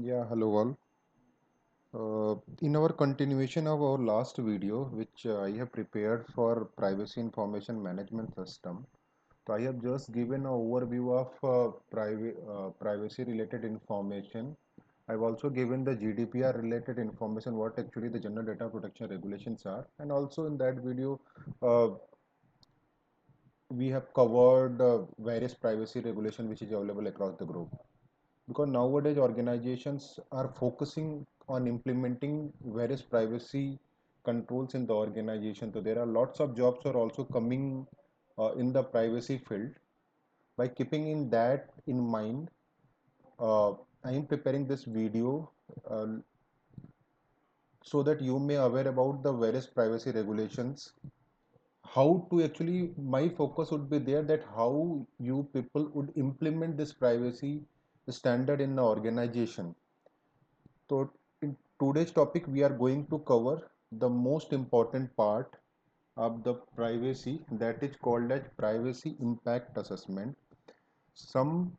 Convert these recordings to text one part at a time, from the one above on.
Yeah, hello all. In our continuation of our last video, which I have prepared for privacy information management system, so I have just given an overview of privacy related information. I've also given the GDPR related information, what actually the general data protection regulations are, and also in that video, uh, we have covered various privacy regulation which is available across the globe, because nowadays organizations are focusing on implementing various privacy controls in the organization. So there are lots of jobs are also coming in the privacy field. By keeping in that in mind, uh, I am preparing this video uh, so that you may aware about the various privacy regulations. How to actually, my focus would be there that how you people would implement this privacy standard in the organization. So in today's topic, we are going to cover the most important part of the privacy, that is called as privacy impact assessment. Some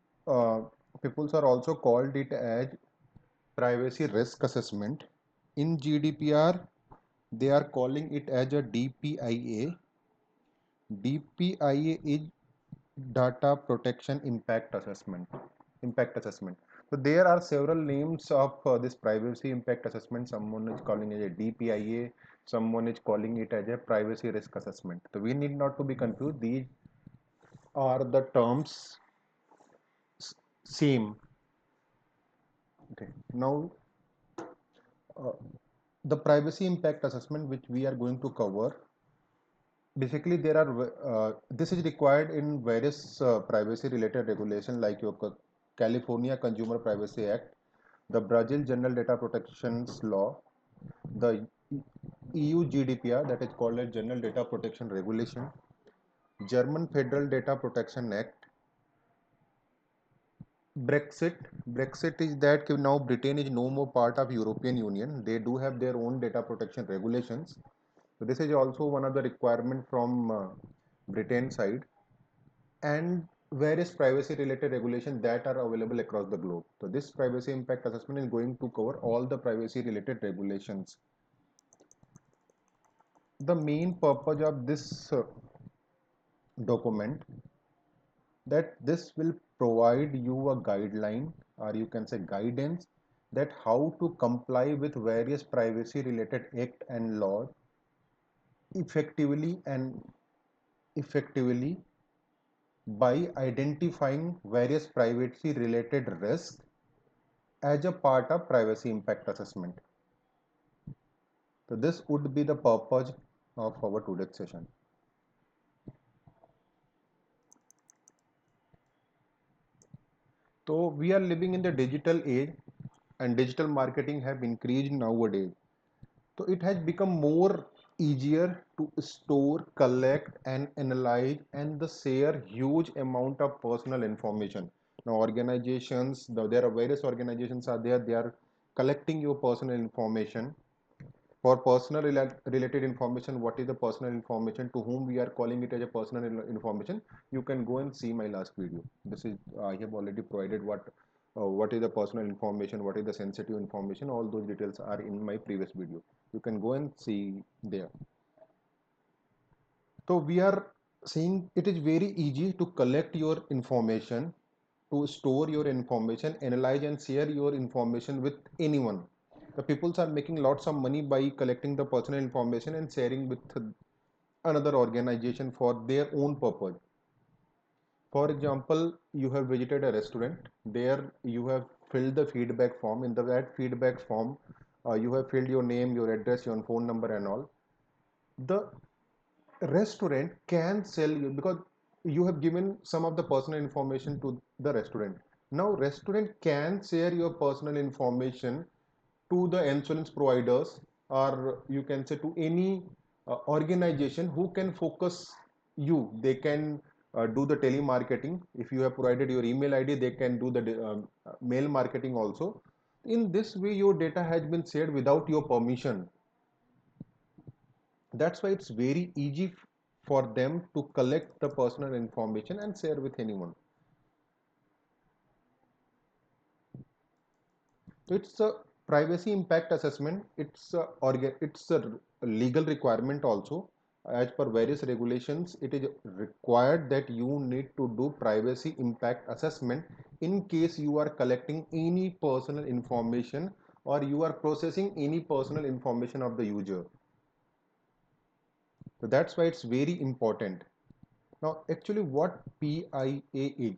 peoples are also called it as privacy risk assessment. In GDPR, they are calling it as a DPIA. DPIA is data protection impact assessment. So there are several names of this privacy impact assessment. Someone is calling it a DPIA, someone is calling it as a privacy risk assessment. So we need not to be confused, these are the terms same. Okay, now uh, the privacy impact assessment which we are going to cover, basically there are this is required in various privacy related regulation like your California Consumer Privacy Act, the Brazil General Data Protections Law, the EU GDPR, that is called as General Data Protection Regulation, German Federal Data Protection Act, Brexit. Brexit is that now Britain is no more part of European Union. They do have their own data protection regulations. So this is also one of the requirement from Britain side, and various privacy related regulations that are available across the globe. So this privacy impact assessment is going to cover all the privacy related regulations. The main purpose of this document, that this will provide you a guideline, or you can say guidance, that how to comply with various privacy related act and laws effectively by identifying various privacy related risks as a part of privacy impact assessment. So this would be the purpose of our today's session. So we are living in the digital age, and digital marketing have increased nowadays. So it has become more easier to store, collect and analyze and the share huge amount of personal information. Now organizations, there are various organizations are there, they are collecting your personal information. For personal related information, what is the personal information, to whom we are calling it as a personal information, you can go and see my last video. This is I have already provided what is the personal information, what is the sensitive information, all those details are in my previous video. You can go and see there. So we are saying it is very easy to collect your information, to store your information, analyze and share your information with anyone. The peoples are making lots of money by collecting the personal information and sharing with another organization for their own purpose. For example, you have visited a restaurant. There you have filled the feedback form. In that feedback form, you have filled your name, your address, your phone number, and all. The restaurant can sell you because you have given some of the personal information to the restaurant. Now, restaurant can share your personal information to the insurance providers, or you can say to any organization who can focus you. They can do the telemarketing. If you have provided your email ID, they can do the mail marketing also. In this way, your data has been shared without your permission. That's why it's very easy for them to collect the personal information and share with anyone. It's a privacy impact assessment. It's a legal requirement also. As per various regulations, it is required that you need to do privacy impact assessment in case you are collecting any personal information or you are processing any personal information of the user. So that's why it's very important. Now, actually, what PIA is?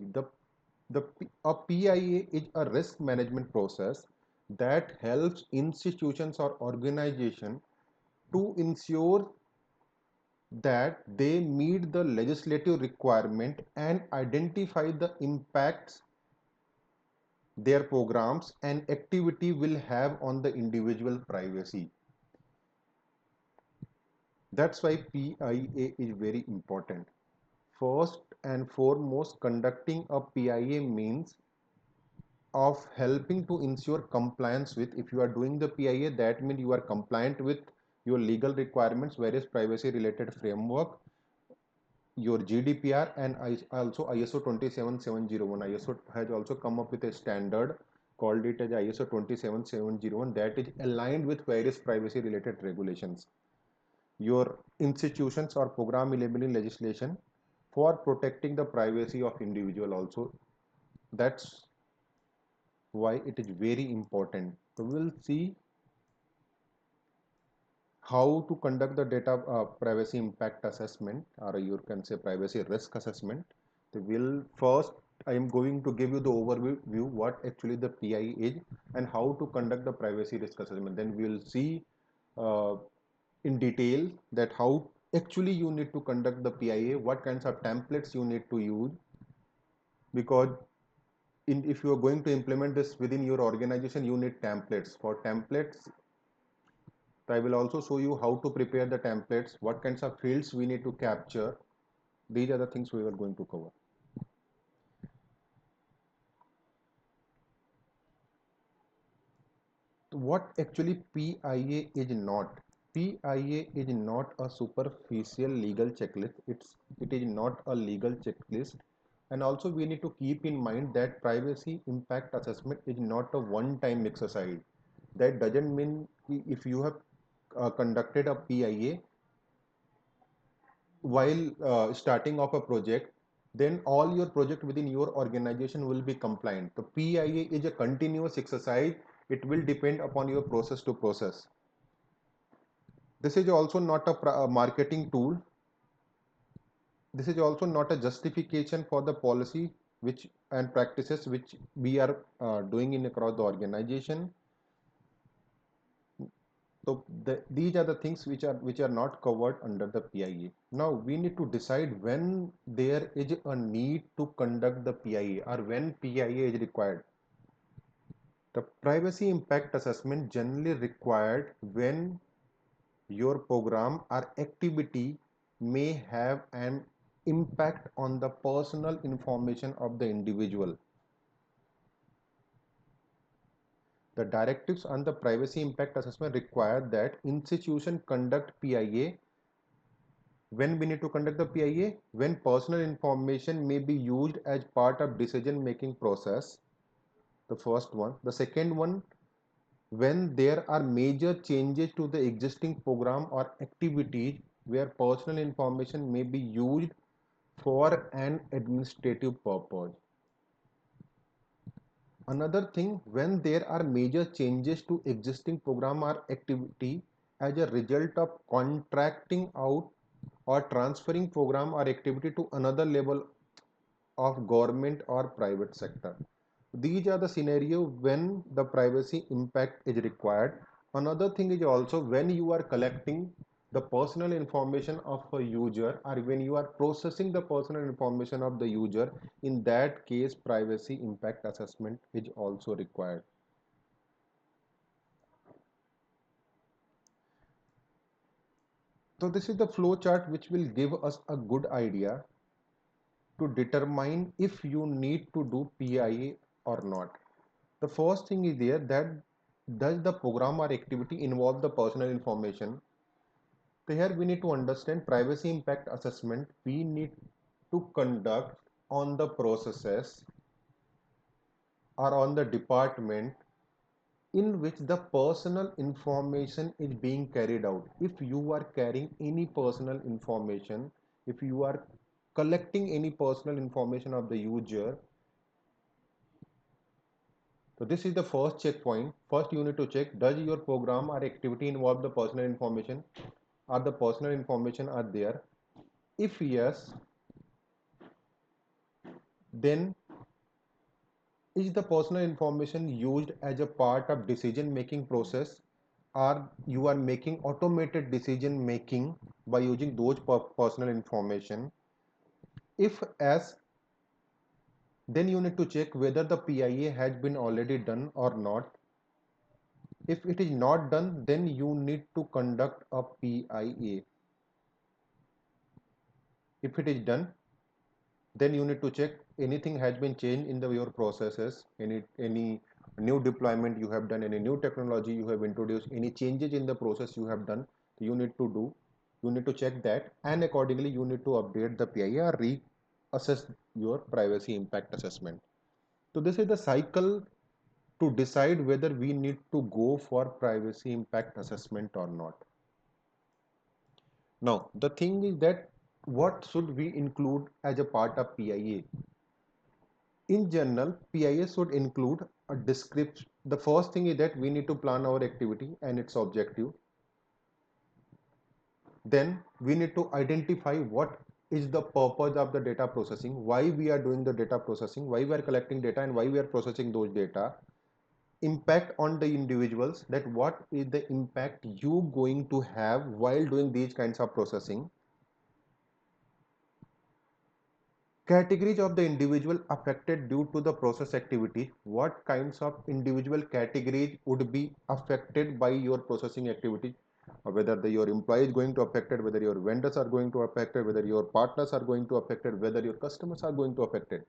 A PIA is a risk management process that helps institutions or organization to ensure that they meet the legislative requirement and identify the impacts their programs and activity will have on the individual privacy. That's why PIA is very important. First and foremost, conducting a PIA means of helping to ensure compliance with. If you are doing the PIA, that means you are compliant with your legal requirements, various privacy related framework, your GDPR and also ISO 27701. ISO has also come up with a standard called it as ISO 27701 that is aligned with various privacy related regulations. Your institutions or program enabling legislation for protecting the privacy of individual also. That's why it is very important. So we'll see how to conduct the data privacy impact assessment, or you can say privacy risk assessment. So we'll first, I am going to give you the overview what actually the PI is and how to conduct the privacy risk assessment. Then we'll see uh, in detail that how actually you need to conduct the PIA, what kinds of templates you need to use, because if you are going to implement this within your organization, you need templates. For templates, I will also show you how to prepare the templates, what kinds of fields we need to capture. These are the things we are going to cover. What actually PIA is not? PIA is not a superficial legal checklist. It is not a legal checklist. And also we need to keep in mind that privacy impact assessment is not a one-time exercise. That doesn't mean if you have conducted a PIA while starting off a project, then all your project within your organization will be compliant. The PIA is a continuous exercise. It will depend upon your process to process. This is also not a marketing tool. This is also not a justification for the policy which and practices which we are doing in across the organization. So these are the things which are not covered under the PIA. Now we need to decide when there is a need to conduct the PIA or when PIA is required. The privacy impact assessment generally required when your program or activity may have an impact on the personal information of the individual. The directives on the privacy impact assessment require that institution conduct PIA. When we need to conduct the PIA? When personal information may be used as part of decision making process. The first one. The second one, when there are major changes to the existing program or activities where personal information may be used for an administrative purpose. Another thing, when there are major changes to existing program or activity as a result of contracting out or transferring program or activity to another level of government or private sector. These are the scenario when the privacy impact is required. Another thing is also when you are collecting the personal information of a user or when you are processing the personal information of the user, in that case privacy impact assessment is also required. So this is the flow chart which will give us a good idea to determine if you need to do PIA or not. The first thing is there that does the program or activity involve the personal information. So here we need to understand privacy impact assessment. We need to conduct on the processes or on the department in which the personal information is being carried out. If you are carrying any personal information, if you are collecting any personal information of the user, so this is the first checkpoint. First you need to check, does your program or activity involve the personal information? Are the personal information are there? If yes, then is the personal information used as a part of decision making process, or you are making automated decision making by using those personal information? If as, then you need to check whether the PIA has been already done or not. If it is not done, then you need to conduct a PIA. If it is done, then you need to check anything has been changed in your processes, any new deployment you have done, any new technology you have introduced, any changes in the process you have done. You need to do, you need to check that, and accordingly you need to update the PIA or reassess your privacy impact assessment. So this is the cycle to decide whether we need to go for privacy impact assessment or not. Now the thing is that what should we include as a part of PIA? In general, PIA should include a description. The first thing is that we need to plan our activity and its objective. Then we need to identify what is the purpose of the data processing, why we are doing the data processing, why we are collecting data, and why we are processing those data. Impact on the individuals, that what is the impact you going to have while doing these kinds of processing. Categories of the individual affected due to the process activity. What kinds of individual categories would be affected by your processing activity? Whether your employee is going to affected, whether your vendors are going to affected, whether your partners are going to affected, whether your customers are going to affected.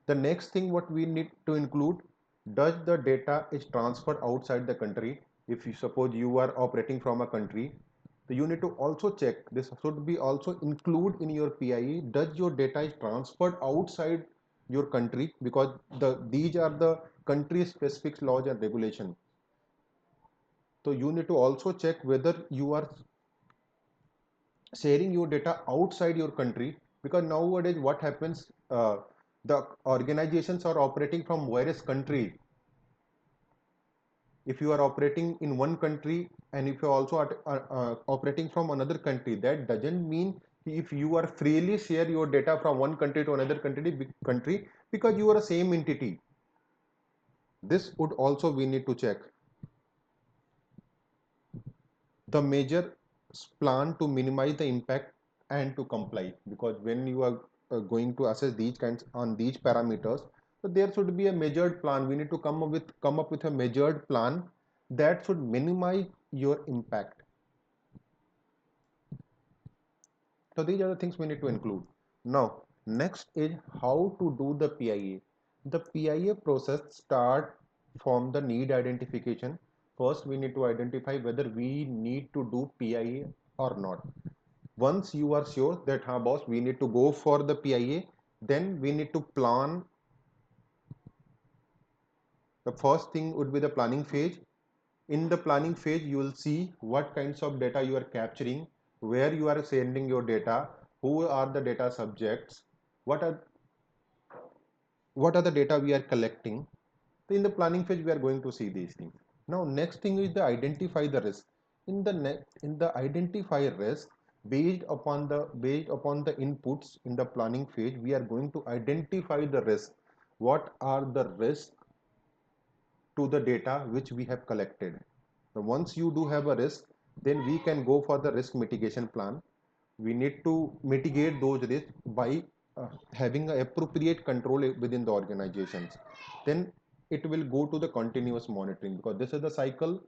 The next thing what we need to include, does the data is transferred outside the country? If you suppose you are operating from a country, so you need to also check, this should be also include in your PIE, does your data is transferred outside your country, because these are the country specific laws and regulation. So you need to also check whether you are sharing your data outside your country, because nowadays what happens, the organizations are operating from various countries. If you are operating in one country and if you are also operating from another country, that doesn't mean if you are freely share your data from one country to another country, because you are a same entity. This would also we need to check. The major plan to minimize the impact and to comply, because when you are going to assess these kinds on these parameters, so there should be a measured plan. We need to come up with a measured plan that should minimize your impact. So these are the things we need to include. Now next is how to do the PIA. The PIA process start from the need identification. First we need to identify whether we need to do PIA or not. Once you are sure that boss, we need to go for the PIA, then we need to plan. The first thing would be the planning phase. In the planning phase, you will see what kinds of data you are capturing, where you are sending your data, who are the data subjects, what are the data we are collecting. So in the planning phase, we are going to see these things. Now next thing is the identify the risk. In the identify risk, based upon the inputs in the planning phase, we are going to identify the risk. What are the risks to the data which we have collected? So once you do have a risk, then we can go for the risk mitigation plan. We need to mitigate those risks by having an appropriate control within the organizations. Then it will go to the continuous monitoring, because this is the cycle.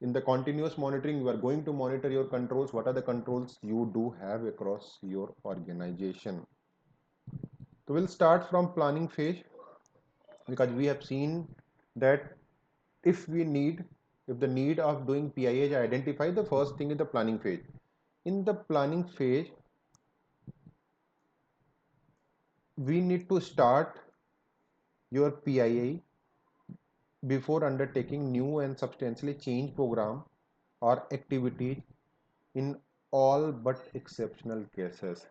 In the continuous monitoring, you are going to monitor your controls. What are the controls you do have across your organization? So we'll start from planning phase, because we have seen that if the need of doing PIA is identified, the first thing is the planning phase. In the planning phase, we need to start your PIA before undertaking new and substantially changed program or activities in all but exceptional cases.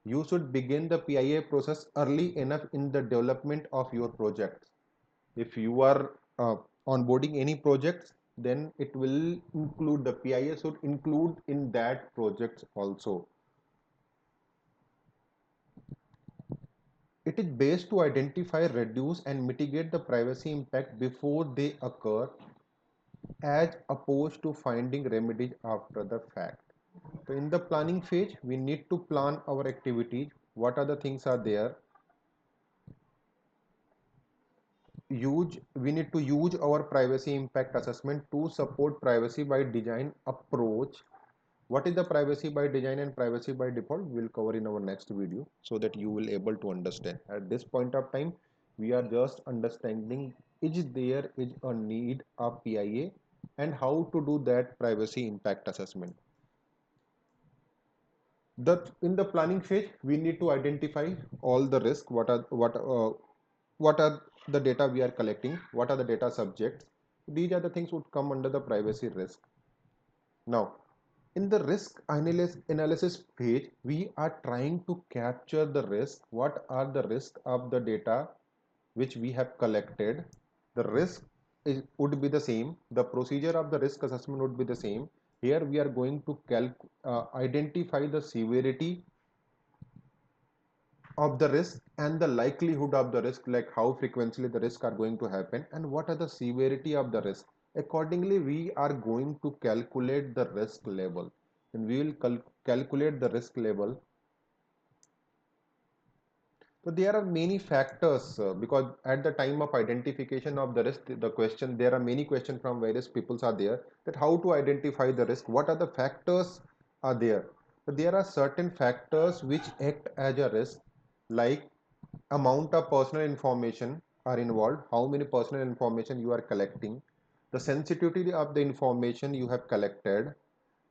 You should begin the PIA process early enough in the development of your project. If you are onboarding any projects, then it will include the PIA should include in that projects also. It is based to identify, reduce, and mitigate the privacy impact before they occur, as opposed to finding remedies after the fact. So in the planning phase, we need to plan our activities. What are the things are there? We need to use our privacy impact assessment to support privacy by design approach. What is the privacy by design and privacy by default? We'll cover in our next video so that you will able to understand. At this point of time, we are just understanding is there is a need of PIA and how to do that privacy impact assessment. In the planning phase, we need to identify all the risk. What are the data we are collecting? What are the data subjects? These are the things would come under the privacy risk. Now, in the risk analysis phase, we are trying to capture the risk. What are the risks of the data which we have collected? The would be the same. The procedure of the risk assessment would be the same. Here we are going to identify the severity of the risk and the likelihood of the risk, like how frequently the risk are going to happen and what are the severity of the risk. Accordingly, we are going to calculate the risk level, and we will calculate the risk level. So there are many factors because at the time of identification of the risk, there are many questions from various peoples are there, that how to identify the risk, what are the factors are there. So there are certain factors which act as a risk, like amount of personal information are involved, how many personal information you are collecting, the sensitivity of the information you have collected,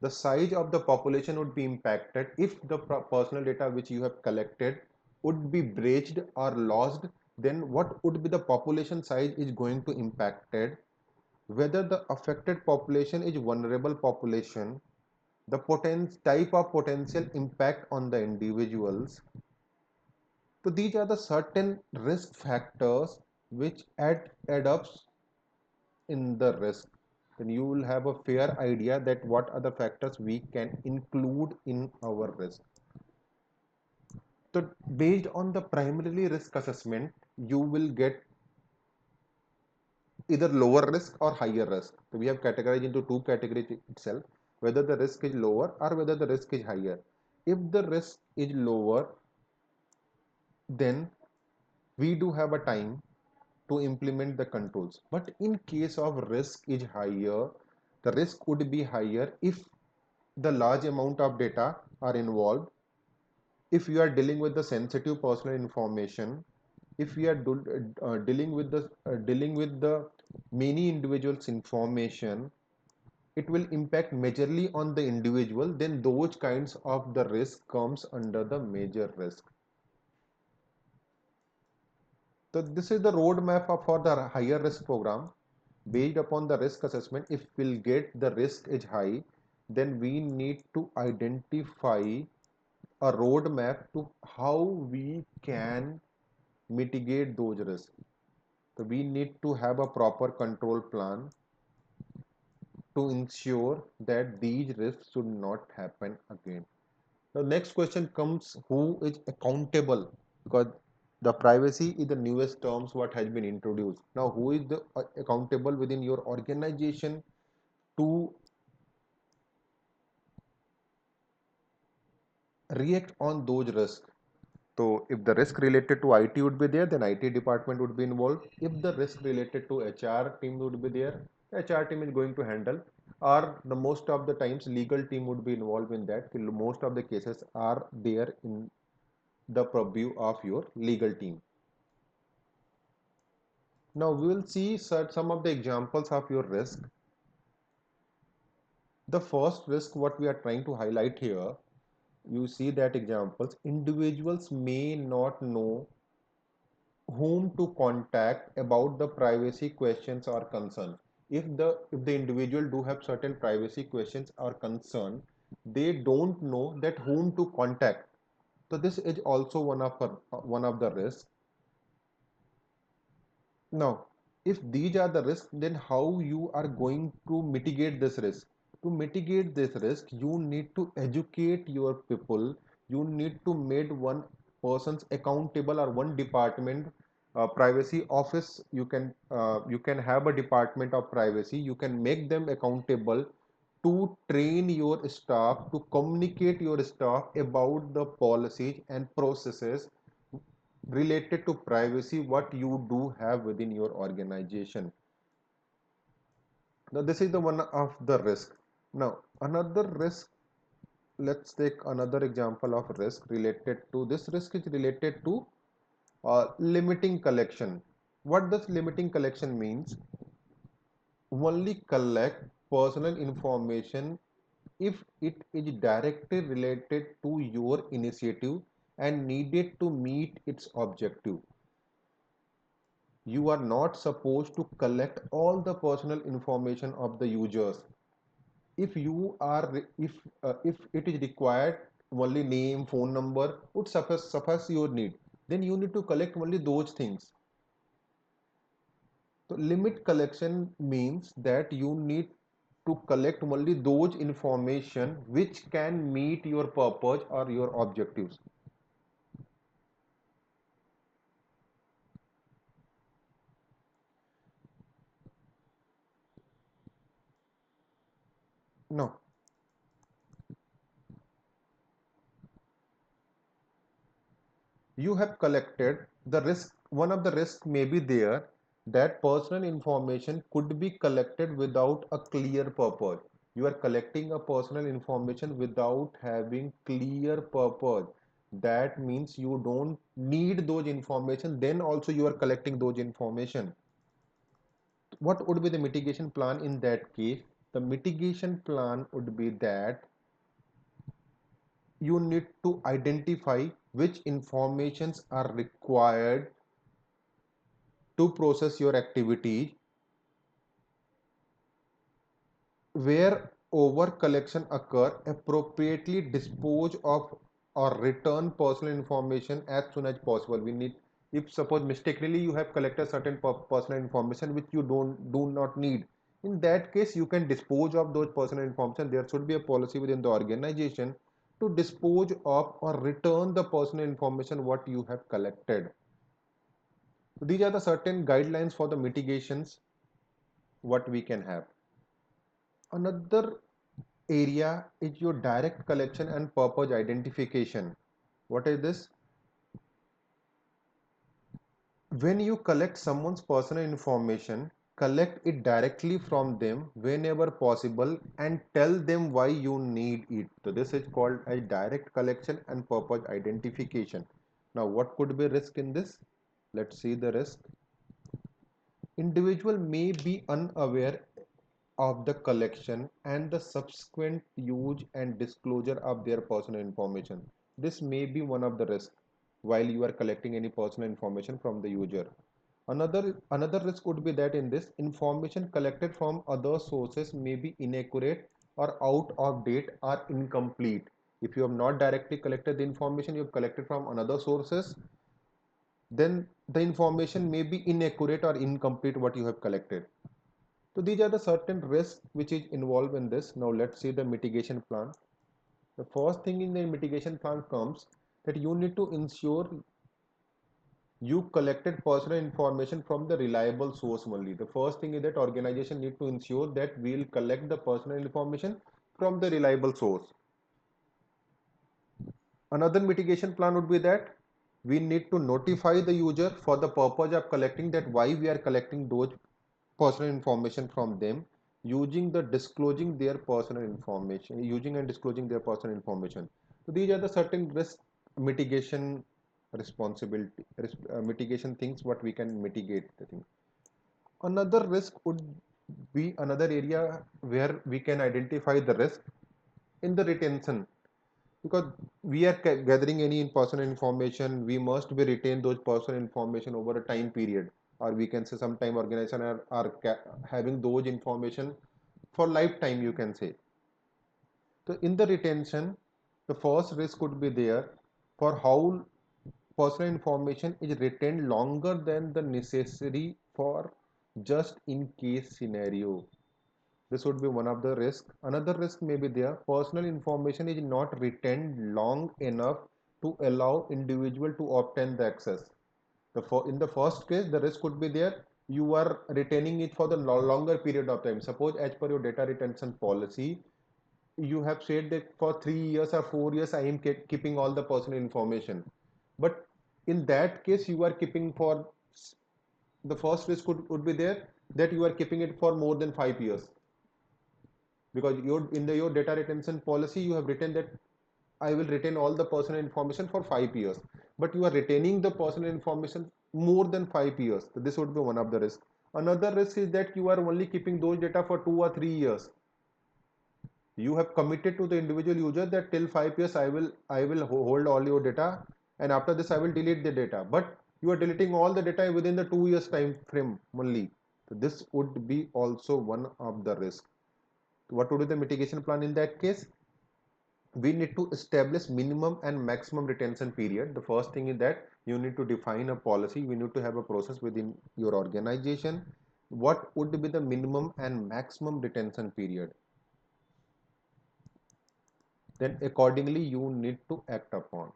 the size of the population would be impacted if the personal data which you have collected would be breached or lost, then what would be the population size is going to impacted, whether the affected population is vulnerable population, the type of potential impact on the individuals. So these are the certain risk factors which add up in the risk. Then you will have a fair idea that what are the factors we can include in our risk. So based on the primarily risk assessment, you will get either lower risk or higher risk. So we have categorized into two categories itself, whether the risk is lower or whether the risk is higher. If the risk is lower, then we do have a time to implement the controls. But in case of risk is higher, the risk would be higher if the large amount of data are involved, if you are dealing with the sensitive personal information, if we are dealing with the many individuals information, it will impact majorly on the individual, then those kinds of the risk comes under the major risk. So this is the roadmap for the higher risk program. Based upon the risk assessment, if we'll get the risk is high, then we need to identify a roadmap to how we can mitigate those risks. So we need to have a proper control plan to ensure that these risks should not happen again. The next question comes, who is accountable? Because the privacy is the newest terms what has been introduced. Now, who is the accountable within your organization to react on those risks? So if the risk related to IT would be there, then IT department would be involved. If the risk related to HR team would be there, the HR team is going to handle. Or the most of the times legal team would be involved in that. Most of the cases are there in the purview of your legal team. Now we will see some of the examples of your risk. The first risk what we are trying to highlight here, you see that examples, individuals may not know whom to contact about the privacy questions or concern. If the individual do have certain privacy questions or concern, they don't know that whom to contact. So this is also one of the risks. Now, if these are the risks, then how you are going to mitigate this risk? To mitigate this risk, you need to educate your people. You need to make one person's accountable or one department privacy office. You can have a department of privacy. You can make them accountable to train your staff, to communicate your staff about the policies and processes related to privacy what you do have within your organization. Now this is the one of the risk. Now another risk, let's take another example of risk related to this. Risk is related to limiting collection. What does limiting collection means? Only collect personal information if it is directly related to your initiative and needed to meet its objective. You are not supposed to collect all the personal information of the users. If you are if it is required, only name, phone number would suffice your need, then you need to collect only those things. So limit collection means that you need to collect only those information which can meet your purpose or your objectives. No, you have collected the risk. One of the risks may be there that personal information could be collected without a clear purpose. You are collecting a personal information without having clear purpose. That means you don't need those information, then also you are collecting those information. What would be the mitigation plan in that case? The mitigation plan would be that you need to identify which informations are required to process your activity, where over collection occur, appropriately dispose of or return personal information as soon as possible. We need, if suppose mistakenly you have collected certain personal information which you do not need, in that case you can dispose of those personal information. There should be a policy within the organization to dispose of or return the personal information what you have collected. So these are the certain guidelines for the mitigations what we can have. Another area is your direct collection and purpose identification. What is this? When you collect someone's personal information, collect it directly from them whenever possible and tell them why you need it. So this is called a direct collection and purpose identification. Now what could be risk in this? Let's see the risk. Individual may be unaware of the collection and the subsequent use and disclosure of their personal information. This may be one of the risks while you are collecting any personal information from the user. Another risk would be that in this information collected from other sources may be inaccurate or out of date or incomplete. If you have not directly collected the information you have collected from another sources, then the information may be inaccurate or incomplete what you have collected. So these are the certain risks which is involved in this. Now let's see the mitigation plan. The first thing in the mitigation plan comes that you need to ensure you collected personal information from the reliable source only. The first thing is that organization need to ensure that we will collect the personal information from the reliable source. Another mitigation plan would be that we need to notify the user for the purpose of collecting that why we are collecting those personal information from them, using the disclosing their personal information, using and disclosing their personal information. So these are the certain risk mitigation responsibility, mitigation things what we can mitigate the thing. Another risk would be another area where we can identify the risk in the retention. because we are gathering any personal information, we must be retain those personal information over a time period, or we can say sometime organization are having those information for lifetime, you can say. So in the retention, the first risk could be there for how personal information is retained longer than the necessary for just in case scenario. This would be one of the risk. Another risk may be there. Personal information is not retained long enough to allow individual to obtain the access. In the first case, the risk could be there. You are retaining it for the longer period of time. Suppose as per your data retention policy, you have said that for 3 years or 4 years, I am keeping all the personal information. But in that case, you are keeping for the first risk would be there that you are keeping it for more than 5 years, because your data retention policy you have written that I will retain all the personal information for 5 years, but you are retaining the personal information more than 5 years. So this would be one of the risks. Another risk is that you are only keeping those data for 2 or 3 years. You have committed to the individual user that till 5 years I will hold all your data, and after this I will delete the data. But you are deleting all the data within the 2 years time frame only. So this would be also one of the risk. What would be the mitigation plan in that case? We need to establish minimum and maximum retention period. The first thing is that you need to define a policy. We need to have a process within your organization. What would be the minimum and maximum retention period? Then accordingly you need to act upon.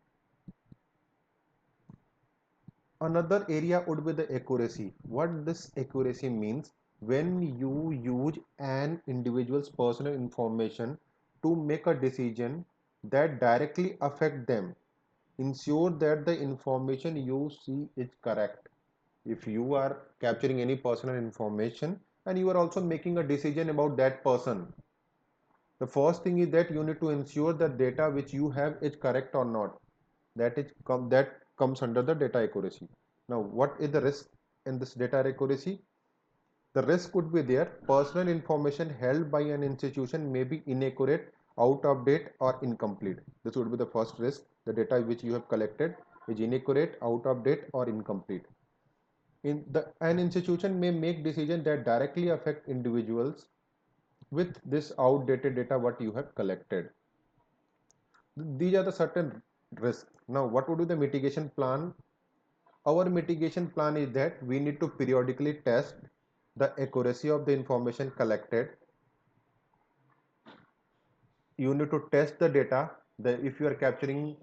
Another area would be the accuracy. What this accuracy means: when you use an individual's personal information to make a decision that directly affect them, ensure that the information you see is correct. If you are capturing any personal information and you are also making a decision about that person, the first thing is that you need to ensure that data which you have is correct or not. That comes under the data accuracy. Now what is the risk in this data accuracy? The risk could be there: personal information held by an institution may be inaccurate, out of date, or incomplete. This would be the first risk. The data which you have collected is inaccurate, out of date, or incomplete. An institution may make decisions that directly affect individuals with this outdated data what you have collected. These are the certain risks. Now what would be the mitigation plan? Our mitigation plan is that we need to periodically test the accuracy of the information collected. You need to test the data. If you are capturing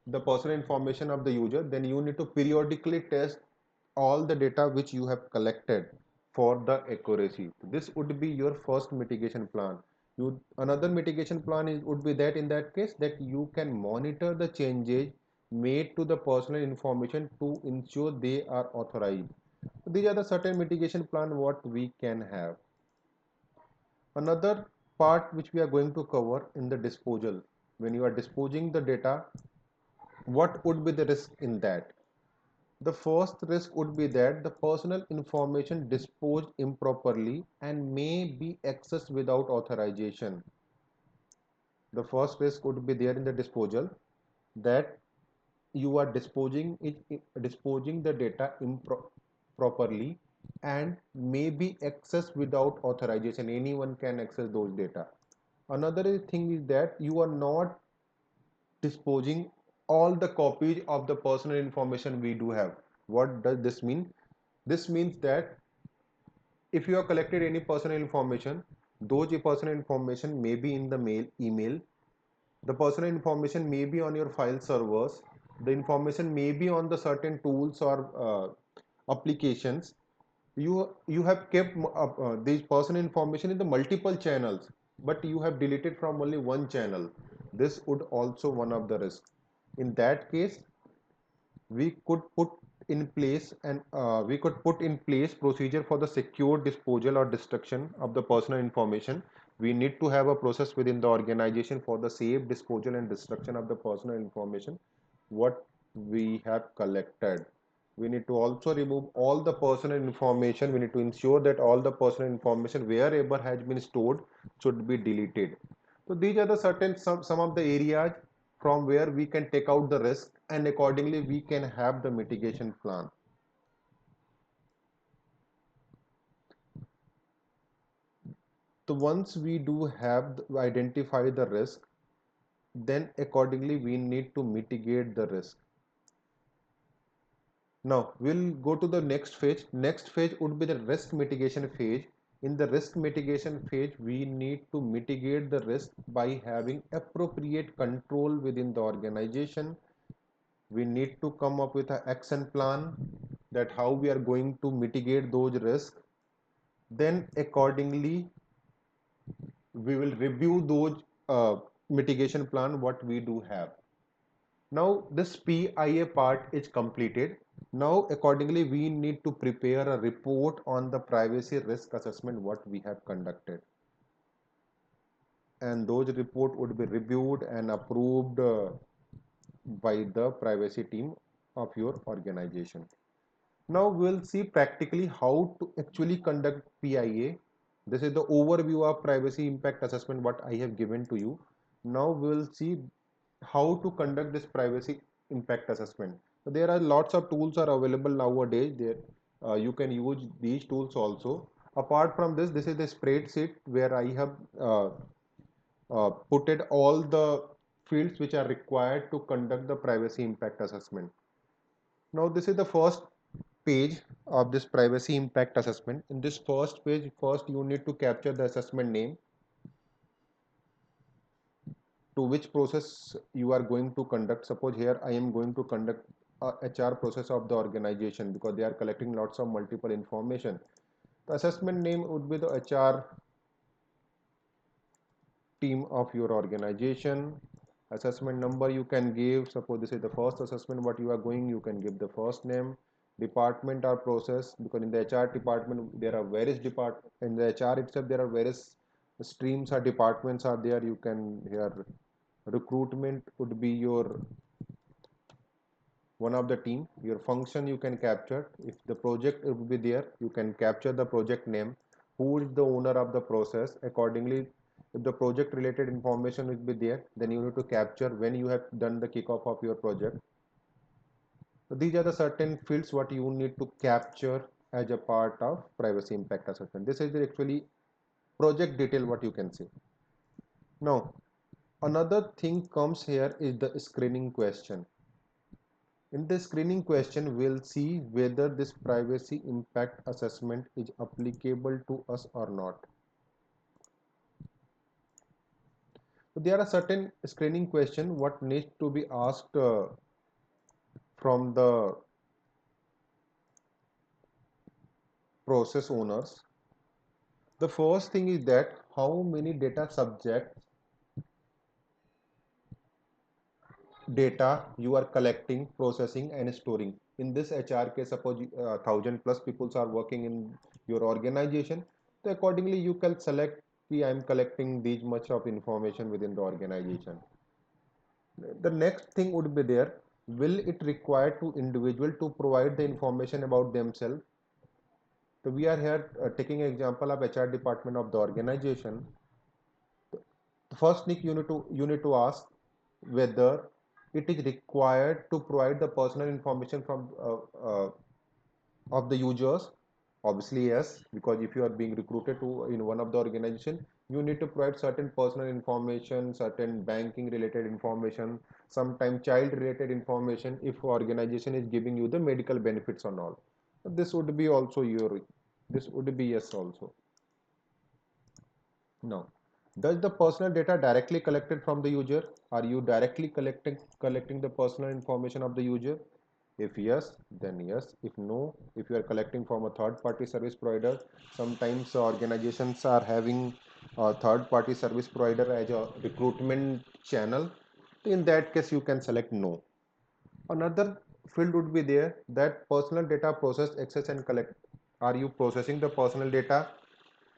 the personal information of the user, then you need to periodically test all the data which you have collected for the accuracy. This would be your first mitigation plan. Another mitigation plan would be that in that case that you can monitor the changes made to the personal information to ensure they are authorized. These are the certain mitigation plan what we can have. Another part which we are going to cover in the disposal. When you are disposing the data, what would be the risk in that? The first risk would be that the personal information disposed improperly and may be accessed without authorization. The first risk would be there in the disposal, that you are disposing the data improperly and may be accessed without authorization. Anyone can access those data. Another thing is that you are not disposing all the copies of the personal information we do have. What does this mean? This means that if you have collected any personal information, those personal information may be in the email, the personal information may be on your file servers, the information may be on the certain tools or applications. You have kept this personal information in the multiple channels, but you have deleted from only one channel. This would also one of the risks. In that case, we could put in place procedure for the secure disposal or destruction of the personal information. We need to have a process within the organization for the safe disposal and destruction of the personal information what we have collected. We need to also remove all the personal information. We need to ensure that all the personal information wherever has been stored should be deleted. So these are the some of the areas from where we can take out the risk, and accordingly we can have the mitigation plan. So once we do have identify the risk, then accordingly we need to mitigate the risk. Now we'll go to the next phase. Next phase would be the risk mitigation phase. In the risk mitigation phase, we need to mitigate the risk by having appropriate control within the organization. We need to come up with an action plan that how we are going to mitigate those risks. Then accordingly, we will review those mitigation plan what we do have. Now this PIA part is completed. Now accordingly we need to prepare a report on the privacy risk assessment what we have conducted. And those report would be reviewed and approved by the privacy team of your organization. Now we'll see practically how to actually conduct PIA. This is the overview of privacy impact assessment what I have given to you. Now we'll see how to conduct this privacy impact assessment. So there are lots of tools are available nowadays. There you can use these tools also. Apart from this, this is the spreadsheet where I have put it all the fields which are required to conduct the privacy impact assessment. Now this is the first page of this privacy impact assessment. In this first page, first you need to capture the assessment name, to which process you are going to conduct. Suppose here I am going to conduct a HR process of the organization because they are collecting lots of multiple information. The assessment name would be the HR team of your organization. Assessment number you can give. Suppose this is the first assessment what you are going, you can give the first name. Department or process, because in the HR department there are various in the HR itself there are various streams or departments are there. You can here recruitment would be your one of the team. Your function you can capture. If the project would be there, you can capture the project name, who is the owner of the process. Accordingly, if the project related information will be there, then you need to capture when you have done the kickoff of your project. So these are the certain fields what you need to capture as a part of privacy impact assessment. This is actually project detail what you can say. Now another thing comes here is the screening question. In the screening question, we'll see whether this privacy impact assessment is applicable to us or not. So there are certain screening questions what needs to be asked from the process owners. The first thing is that how many data subjects data you are collecting, processing and storing. In this HR case, suppose 1,000+ people are working in your organization, so accordingly you can select I am collecting these much of information within the organization. The next thing would be there, will it require to individual to provide the information about themselves? So we are here taking an example of HR department of the organization. The first thing you need to ask whether it is required to provide the personal information from of the users. Obviously yes, because if you are being recruited to in one of the organization, you need to provide certain personal information, certain banking related information, sometimes child related information if organization is giving you the medical benefits and all. This would be also your, this would be yes also. No. Does the personal data directly collected from the user? Are you directly collecting the personal information of the user? If yes, then yes. If no, if you are collecting from a third party service provider, sometimes organizations are having a third party service provider as a recruitment channel. In that case, you can select no. Another field would be there that personal data process, access and collect. Are you processing the personal data?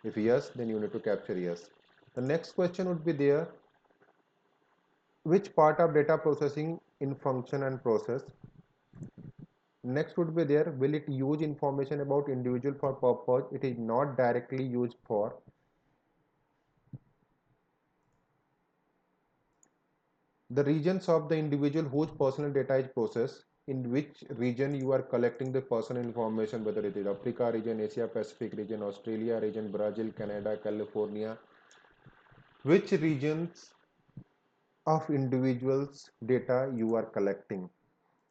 If yes, then you need to capture yes. The next question would be there, which part of data processing in function and process? Next would be there, will it use information about individual for purpose it is not directly used for? The regions of the individual whose personal data is processed, in which region you are collecting the personal information, whether it is Africa region, Asia Pacific region, Australia region, Brazil, Canada, California, which regions of individuals data you are collecting.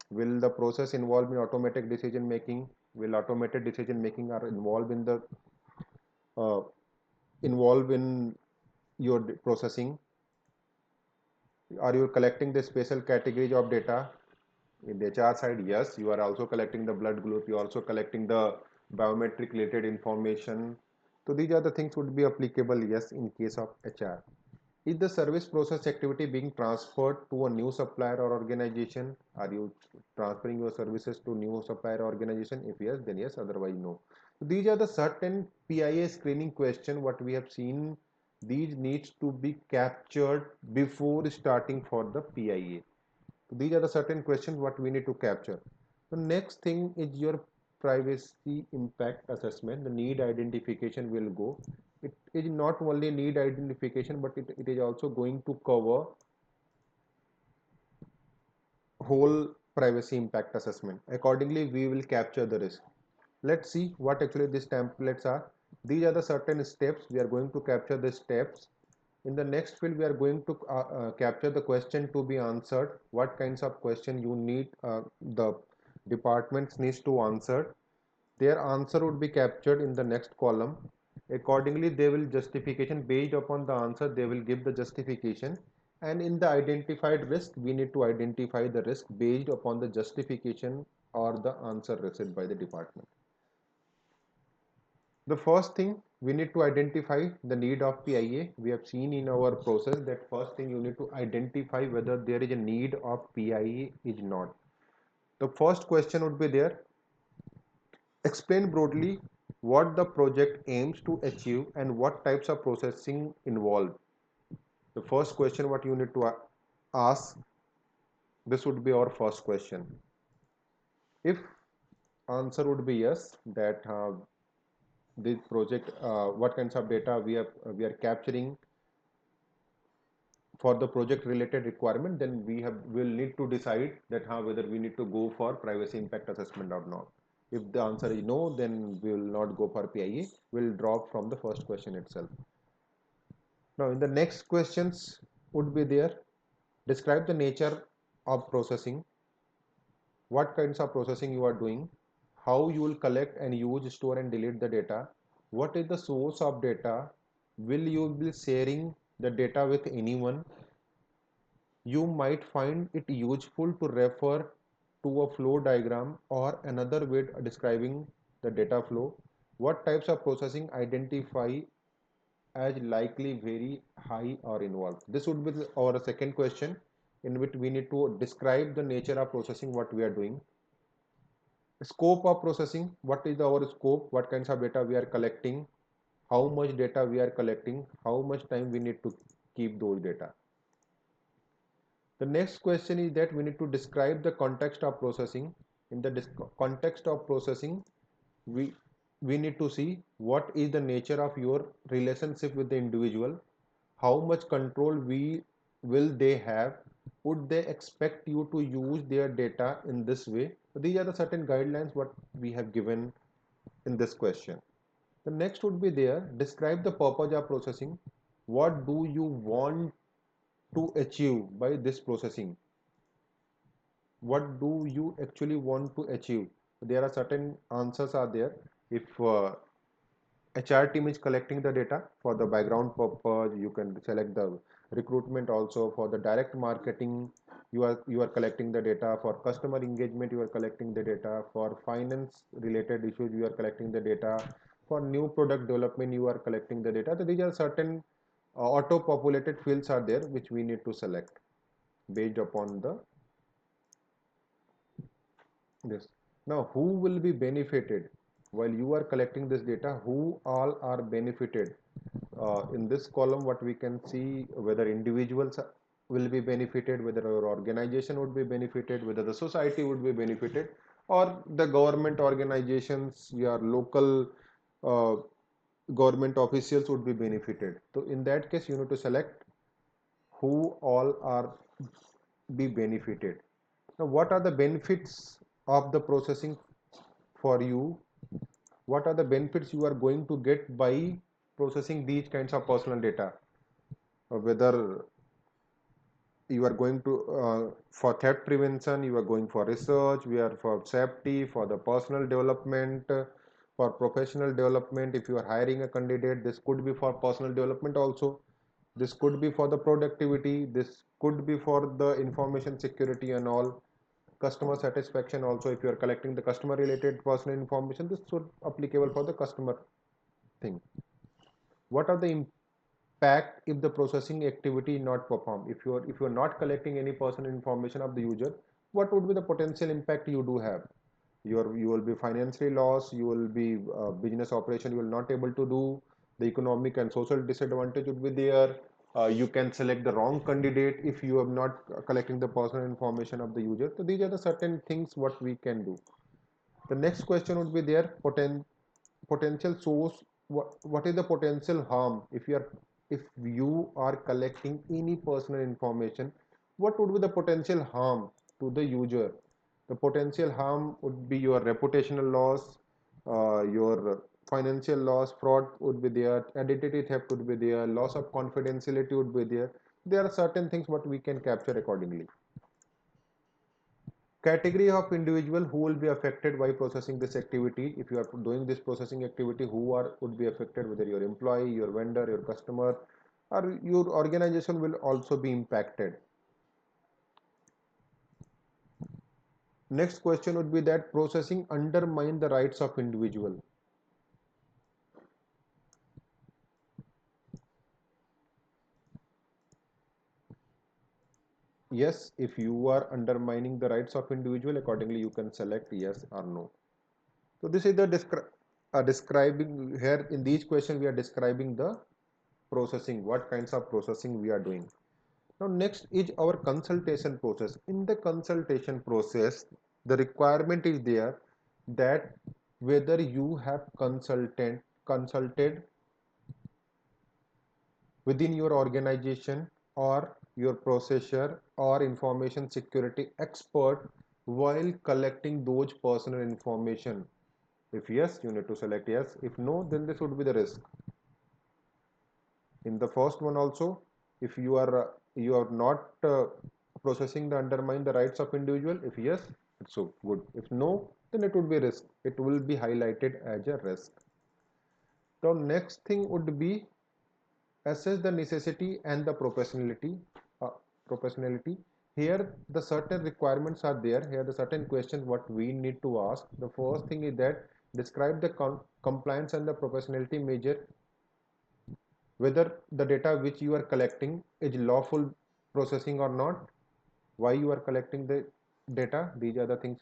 Will the process involve in automatic decision making? Will automated decision making are involved in the uh, involved in your processing? Are you collecting the special categories of data? In the HR side, yes, you are also collecting the blood group, you are also collecting the biometric related information. So these are the things would be applicable, yes, in case of HR. Is the service process activity being transferred to a new supplier or organization? Are you transferring your services to new supplier or organization? If yes, then yes, otherwise no. So these are the certain PIA screening question what we have seen. These needs to be captured before starting for the PIA. So these are the certain questions what we need to capture. The next thing is your privacy impact assessment. The need identification will go. It is not only need identification, but it is also going to cover whole privacy impact assessment. Accordingly, we will capture the risk. Let's see what actually these templates are. These are the certain steps. We are going to capture the steps. In the next field, we are going to capture the question to be answered. What kinds of question you need the departments needs to answer. Their answer would be captured in the next column. Accordingly, they will justification based upon the answer. They will give the justification. And in the identified risk, we need to identify the risk based upon the justification or the answer received by the department. The first thing we need to identify the need of PIA. We have seen in our process that first thing you need to identify whether there is a need of PIA is not. The first question would be there. Explain broadly what the project aims to achieve and what types of processing involved. The first question what you need to ask, this would be our first question. If answer would be yes, that this project, what kinds of data we are capturing for the project related requirement, then will need to decide that whether we need to go for privacy impact assessment or not. If the answer is no, then we will not go for PIA. We'll drop from the first question itself. Now in the next questions would be there. Describe the nature of processing. What kinds of processing you are doing, how you will collect and use, store and delete the data, what is the source of data, will you be sharing the data with anyone, you might find it useful to refer to a flow diagram or another way describing the data flow, what types of processing identify as likely very high or involved. This would be our second question, in which we need to describe the nature of processing what we are doing. Scope of processing, what is our scope, what kinds of data we are collecting, how much data we are collecting, how much time we need to keep those data. The next question is that we need to describe the context of processing. In the context of processing, we need to see what is the nature of your relationship with the individual, how much control will they have, would they expect you to use their data in this way. So these are the certain guidelines what we have given in this question. The next would be there, describe the purpose of processing. What do you want to achieve by this processing? What do you actually want to achieve? There are certain answers are there. If HR team is collecting the data for the background purpose, you can select the recruitment. Also for the direct marketing, you are collecting the data. For customer engagement, you are collecting the data. For finance related issues, you are collecting the data. For new product development, you are collecting the data. So these are certain auto populated fields are there which we need to select based upon the this. Now, who will be benefited while you are collecting this data? Who all are benefited? In this column, what we can see, whether individuals will be benefited, whether our organization would be benefited, whether the society would be benefited, or the government organizations, your local government officials would be benefited. So in that case, you need to select who all are be benefited. Now, what are the benefits of the processing for you? What are the benefits you are going to get by processing these kinds of personal data? Whether you are going to for theft prevention, you are going for research, we are for safety, for the personal development, for professional development. If you are hiring a candidate, this could be for personal development also. This could be for the productivity. This could be for the information security and all. Customer satisfaction also, if you are collecting the customer related personal information, this should applicable for the customer thing. What are the impact if the processing activity not performed? If you're not collecting any personal information of the user, what would be the potential impact you do have? You will be financially lost, you will be business operation you will not able to do, the economic and social disadvantage would be there. You can select the wrong candidate if you are not collecting the personal information of the user. So these are the certain things what we can do. The next question would be there, potential source. What is the potential harm if you are collecting any personal information? What would be the potential harm to the user? The potential harm would be your reputational loss, your financial loss, fraud would be there, identity theft would be there, loss of confidentiality would be there. There are certain things what we can capture accordingly. Category of individual who will be affected by processing this activity. If you are doing this processing activity, who are would be affected, whether your employee, your vendor, your customer, or your organization will also be impacted. Next question would be that processing undermine the rights of individual. Yes, if you are undermining the rights of individual, accordingly you can select yes or no. So this is the describing here in these questions we are describing the processing, what kinds of processing we are doing. Now next is our consultation process. In the consultation process, the requirement is there that whether you have consulted within your organization or your processor or information security expert while collecting those personal information. If yes, you need to select yes. If no, then this would be the risk. In the first one also, if you are not processing the undermine the rights of individual, if yes, it's so good. If no, then it would be risk. It will be highlighted as a risk. So next thing would be assess the necessity and the uh, proportionality. Here the certain requirements are there. Here the certain questions what we need to ask. The first thing is that describe the compliance and the proportionality measure, whether the data which you are collecting is lawful processing or not, why you are collecting the data. These are the things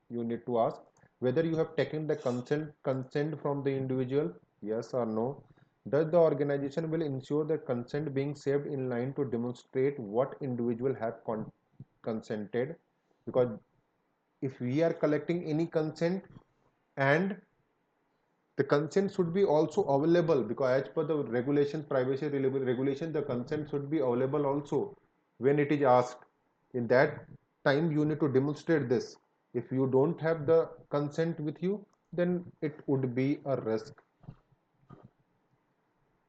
you need to ask. Whether you have taken the consent from the individual, yes or no. Does the organization will ensure the consent being saved in line to demonstrate what individual have consented? Because if we are collecting any consent, and the consent should be also available, because as per the regulation, privacy regulation, the consent should be available also when it is asked. In that time you need to demonstrate this. If you don't have the consent with you, then it would be a risk.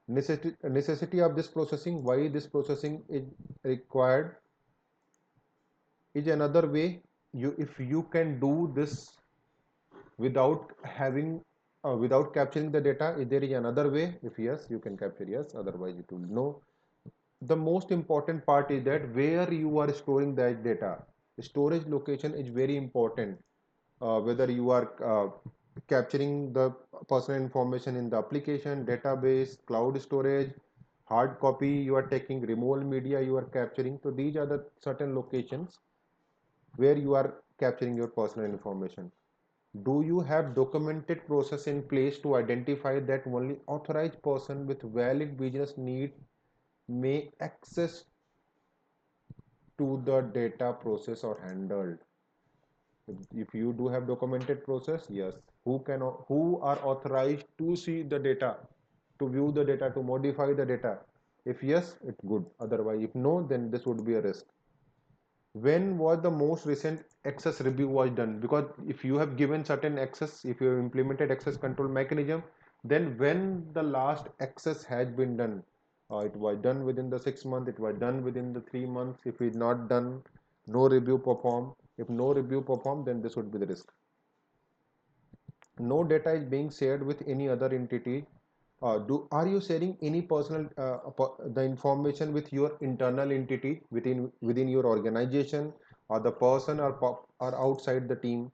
Necessity of this processing, why this processing is required, is another way. If you can do this without having without capturing the data, if there is another way, if yes, you can capture yes, otherwise it will no. The most important part is that where you are storing that data. Storage location is very important. Whether you are capturing the personal information in the application, database, cloud storage, hard copy you are taking, remote media you are capturing. So these are the certain locations where you are capturing your personal information. Do you have documented process in place to identify that only authorized person with valid business need may access to the data process or handled? If you do have documented process, yes. Who are authorized to see the data, to view the data, to modify the data? If yes, it's good. Otherwise, if no, then this would be a risk. When was the most recent access review was done? Because if you have given certain access, if you have implemented access control mechanism, then when the last access has been done, it was done within the 6 months, it was done within the 3 months. If it's not done, no review performed. If no review performed, then this would be the risk. No data is being shared with any other entity. Are you sharing any personal the information with your internal entity within your organization, or the person or outside the team?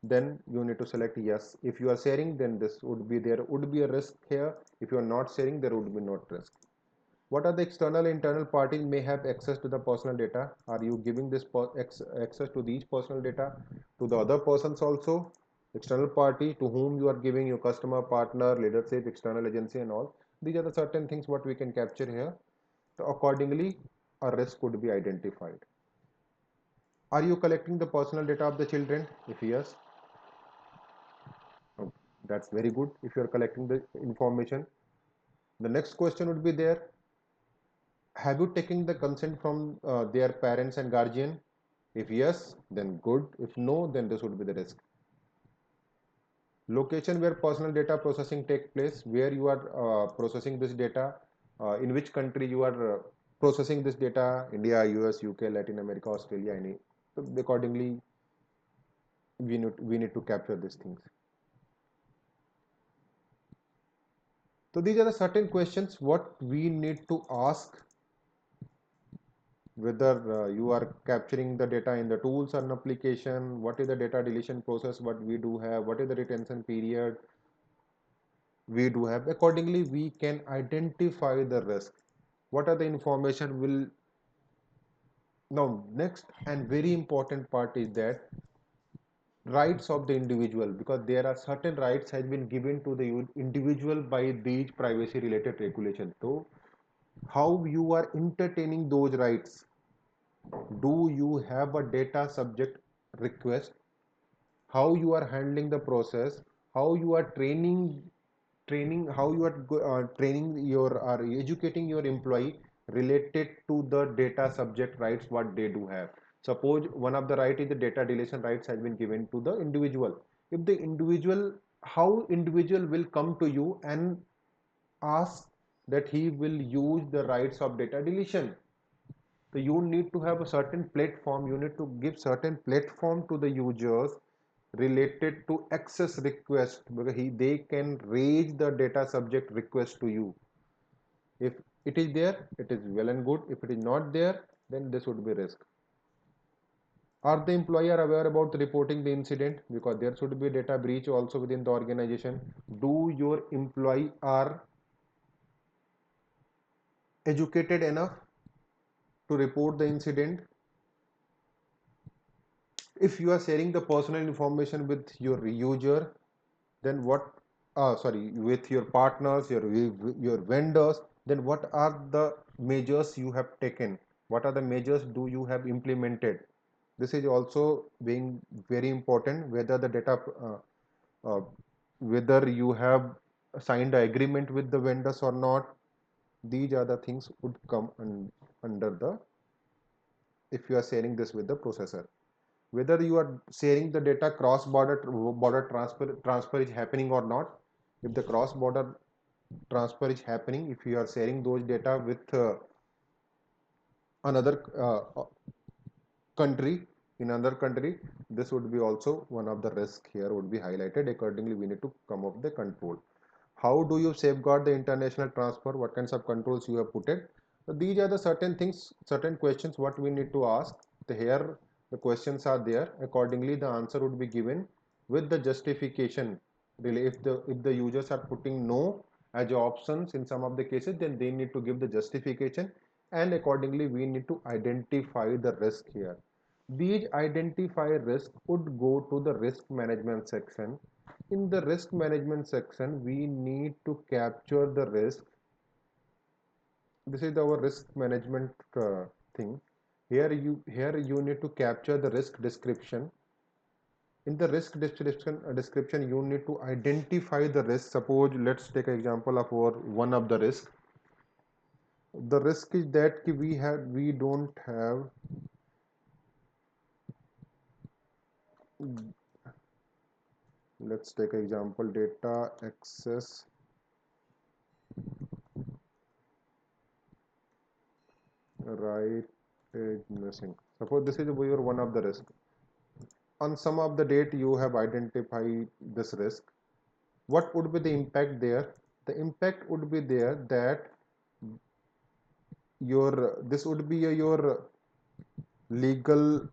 Then you need to select yes. If you are sharing, then this would be, there would be a risk here. If you are not sharing, there would be no risk. What are the external internal parties may have access to the personal data? Are you giving this access to these personal data to the other persons also? External party to whom you are giving, your customer, partner, leadership, external agency and all. These are the certain things what we can capture here. So accordingly, a risk could be identified. Are you collecting the personal data of the children? If yes, oh, that's very good if you are collecting the information. The next question would be there, have you taken the consent from their parents and guardian? If yes, then good. If no, then this would be the risk. Location where personal data processing take place, where you are processing this data, in which country you are processing this data, India, US, UK, Latin America, Australia, any. So accordingly, we need to capture these things. So these are the certain questions what we need to ask, whether you are capturing the data in the tools or an application, what is the data deletion process, what we do have, what is the retention period we do have. Accordingly, we can identify the risk. What are the information will. Now next and very important part is that rights of the individual, because there are certain rights has been given to the individual by these privacy related regulations. So how you are entertaining those rights? Do you have a data subject request? How you are handling the process? How you are training, how you are training your or educating your employee related to the data subject rights what they do have? Suppose one of the right is the data deletion rights has been given to the individual. If the individual, how individual will come to you and ask that he will use the rights of data deletion? So you need to have a certain platform, you need to give certain platform to the users related to access request, because they can raise the data subject request to you. If it is there, it is well and good. If it is not there, then this would be risk. Are the employer aware about reporting the incident? Because there should be data breach also within the organization. Do your employee are educated enough to report the incident? If you are sharing the personal information with your user, then what, sorry, with your partners, your vendors, then what are the measures you have taken? What are the measures do you have implemented? This is also being very important, whether the data uh, whether you have signed an agreement with the vendors or not. These are the things would come under the, if you are sharing this with the processor. Whether you are sharing the data cross border transfer is happening or not. If the cross border transfer is happening, if you are sharing those data with another country, in another country, this would be also one of the risk here would be highlighted. Accordingly, we need to come up with the control. How do you safeguard the international transfer? What kinds of controls you have put it? So these are the certain things, certain questions what we need to ask. Here the questions are there. Accordingly, the answer would be given with the justification. Really, if the users are putting no as options in some of the cases, then they need to give the justification, and accordingly we need to identify the risk here. These identify risk would go to the risk management section. In the risk management section, we need to capture the risk. This is our risk management thing. Here you need to capture the risk description. In the risk description, you need to identify the risk. Suppose let's take an example of our one of the risk. The risk is that we don't have, let's take example, data access right is missing. Suppose this is your one of the risk. On some of the date you have identified this risk. What would be the impact there? The impact would be there that your this would be your legal,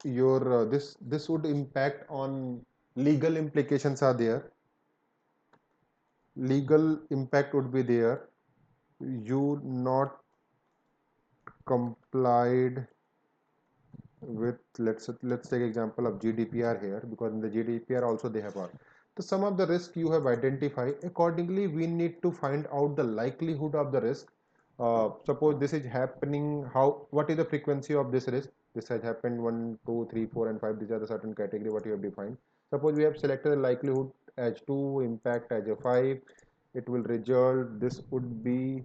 your this would impact on legal implications are there. Legal impact would be there. You not complied with, let's take example of GDPR here, because in the GDPR also they have all. So some of the risk you have identified. Accordingly, we need to find out the likelihood of the risk. Suppose this is happening, how, what is the frequency of this risk? This has happened 1, 2, 3, 4, and 5. These are the certain category what you have defined. Suppose we have selected the likelihood as 2, impact as a 5. It will result, this would be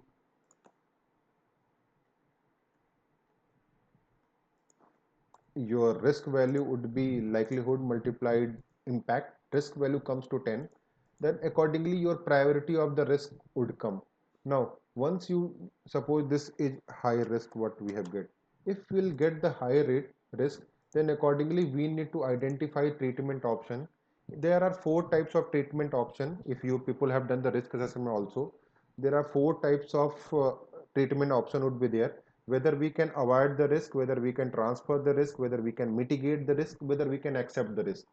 your risk value would be likelihood multiplied impact. Risk value comes to 10. Then accordingly your priority of the risk would come. Now once you suppose this is high risk, what we have get, if we'll get the high rate risk, then accordingly we need to identify treatment option. There are four types of treatment option. If you people have done the risk assessment also, there are four types of treatment option would be there. Whether we can avoid the risk, whether we can transfer the risk, whether we can mitigate the risk, whether we can accept the risk.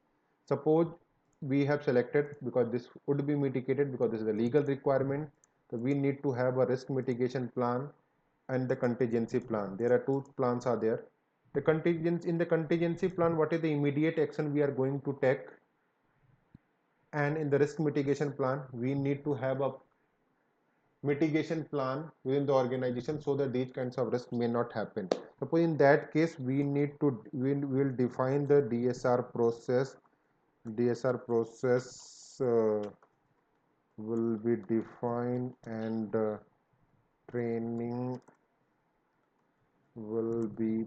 Suppose we have selected, because this would be mitigated because this is a legal requirement, so we need to have a risk mitigation plan and the contingency plan. There are two plans are there. The contingency, in the contingency plan, what is the immediate action we are going to take, and in the risk mitigation plan we need to have a mitigation plan within the organization so that these kinds of risk may not happen. Suppose in that case we will define the DSR process will be defined, and training will be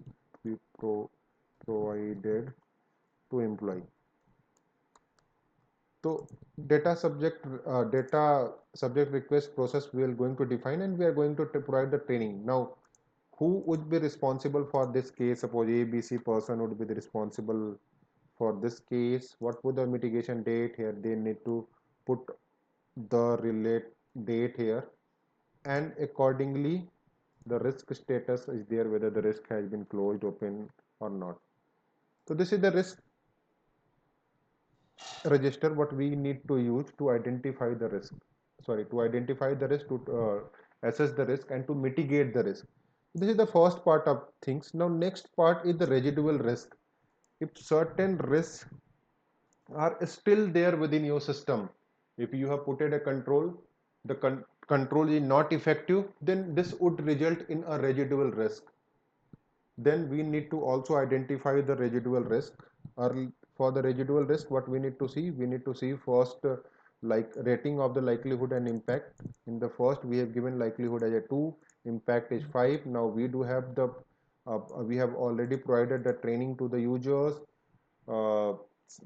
provided to employee. So data subject request process we are going to define, and we are going to provide the training. Now who would be responsible for this case? Suppose ABC person would be the responsible for this case. What would the mitigation date here? They need to put the relate date here, and accordingly the risk status is there, whether the risk has been closed, open or not. So this is the risk register what we need to use to identify the risk, sorry, to identify the risk, to assess the risk and to mitigate the risk. This is the first part of things. Now next part is the residual risk. If certain risks are still there within your system, if you have put a control, the control is not effective, then this would result in a residual risk. Then we need to also identify the residual risk. For the residual risk, what we need to see, we need to see first like rating of the likelihood and impact. In the first we have given likelihood as a 2, impact is 5. Now we do have the we have already provided the training to the users. uh,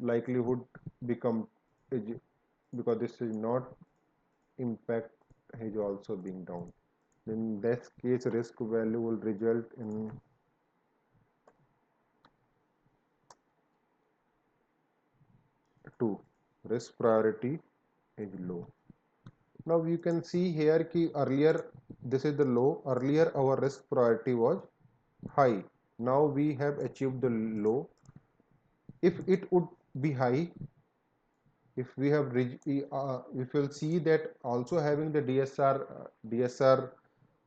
Likelihood become, because this is not, impact is also being down. In this case risk value will result in 2. Risk priority is low. Now you can see here ki earlier this is the low, earlier our risk priority was high. Now we have achieved the low. If it would be high, if we have if you'll see that also having the DSR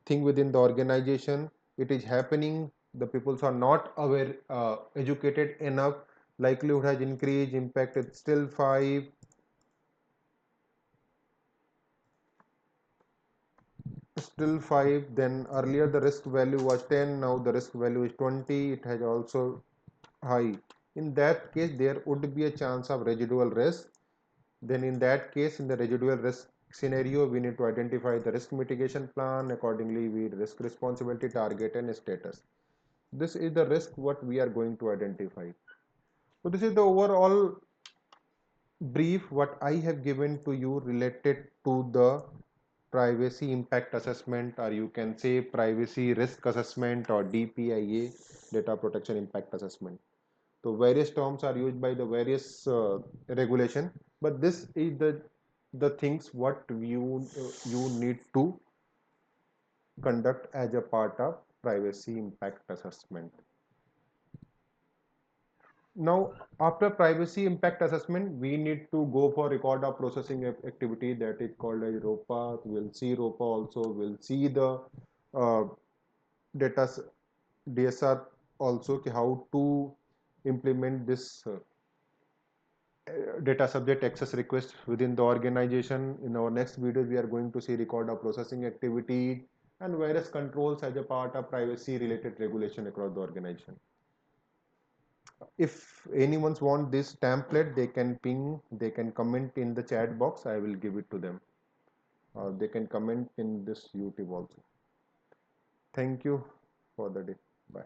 thing within the organization, it is happening, the peoples are not aware, educated enough, likelihood has increased, impact is still 5, still 5. Then earlier the risk value was 10, now the risk value is 20, it has also high. In that case there would be a chance of residual risk. Then in that case, in the residual risk scenario, we need to identify the risk mitigation plan. Accordingly, we risk responsibility target and status. This is the risk what we are going to identify. So this is the overall brief what I have given to you related to the privacy impact assessment, or you can say privacy risk assessment, or DPIA, data protection impact assessment. So various terms are used by the various regulation, but this is the things what you need to conduct as a part of privacy impact assessment. Now, after privacy impact assessment, we need to go for record of processing activity, that is called as ROPA. We'll see ROPA also. We'll see the uh, data DSR also, how to implement this data subject access request within the organization. In our next video, we are going to see record of processing activity and various controls as a part of privacy related regulation across the organization. If anyone's want this template, they can ping, they can comment in the chat box. I will give it to them. They can comment in this YouTube also. Thank you for the day. Bye.